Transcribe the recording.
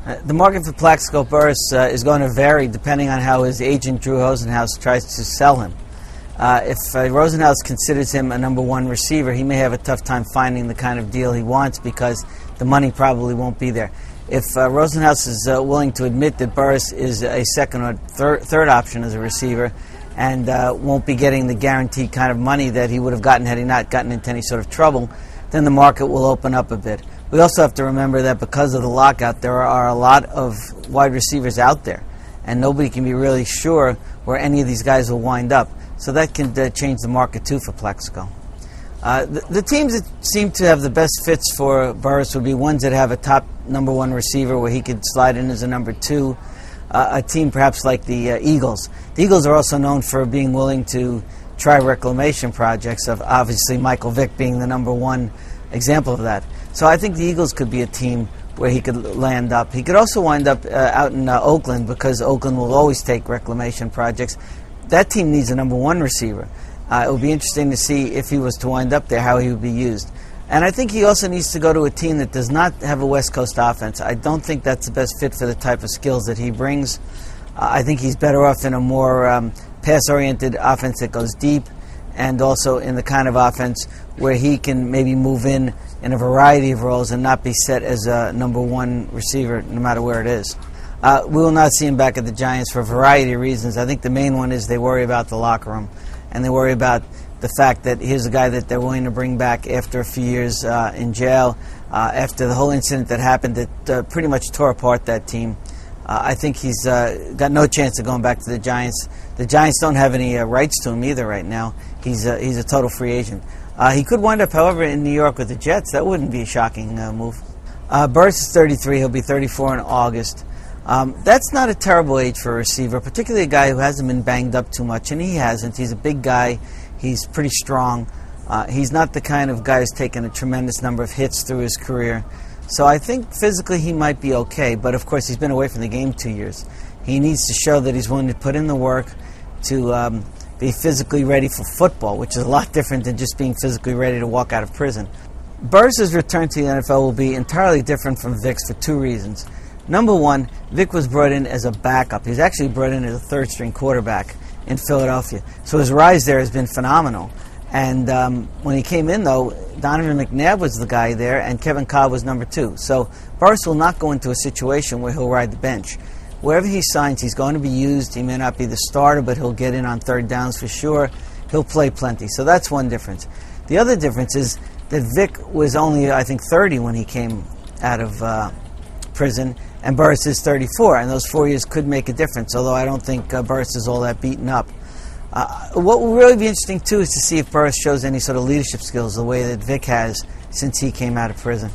The market for Plaxico Burress is going to vary depending on how his agent Drew Rosenhaus tries to sell him. If Rosenhaus considers him a number one receiver, he may have a tough time finding the kind of deal he wants because the money probably won't be there. If Rosenhaus is willing to admit that Burress is a second or third option as a receiver and won't be getting the guaranteed kind of money that he would have gotten had he not gotten into any sort of trouble, then the market will open up a bit. We also have to remember that because of the lockout, there are a lot of wide receivers out there, and nobody can be really sure where any of these guys will wind up. So that can change the market too for Plaxico. The teams that seem to have the best fits for Burress would be ones that have a top number one receiver where he could slide in as a number two. A team perhaps like the Eagles. The Eagles are also known for being willing to try reclamation projects, of obviously Michael Vick being the number one example of that. So I think the Eagles could be a team where he could land up. He could also wind up out in Oakland, because Oakland will always take reclamation projects. That team needs a number one receiver. It would be interesting to see if he was to wind up there, how he would be used. And I think he also needs to go to a team that does not have a West Coast offense. I don't think that's the best fit for the type of skills that he brings. I think he's better off in a more pass-oriented offense that goes deep, and also in the kind of offense where he can maybe move in a variety of roles and not be set as a number one receiver no matter where it is. We will not see him back at the Giants for a variety of reasons. I think the main one is they worry about the locker room, and they worry about the fact that here's a guy that they're willing to bring back after a few years in jail, after the whole incident that happened that pretty much tore apart that team. I think he's got no chance of going back to the Giants. The Giants don't have any rights to him either right now. He's a total free agent. He could wind up, however, in New York with the Jets. That wouldn't be a shocking move. Burress is 33. He'll be 34 in August. That's not a terrible age for a receiver, particularly a guy who hasn't been banged up too much, and he hasn't. He's a big guy. He's pretty strong. He's not the kind of guy who's taken a tremendous number of hits through his career. So I think physically he might be okay, but of course he's been away from the game 2 years. He needs to show that he's willing to put in the work to be physically ready for football, which is a lot different than just being physically ready to walk out of prison. Burress's return to the NFL will be entirely different from Vick's for two reasons. Number one, Vick was brought in as a backup. He was actually brought in as a third-string quarterback in Philadelphia. So his rise there has been phenomenal. And when he came in, though, Donovan McNabb was the guy there, and Kevin Cobb was number two. So Burress will not go into a situation where he'll ride the bench. Wherever he signs, he's going to be used. He may not be the starter, but he'll get in on third downs for sure. He'll play plenty. So that's one difference. The other difference is that Vick was only, I think, 30 when he came out of prison, and Burress is 34, and those 4 years could make a difference, although I don't think Burress is all that beaten up. What will really be interesting, too, is to see if Burress shows any sort of leadership skills the way that Vick has since he came out of prison.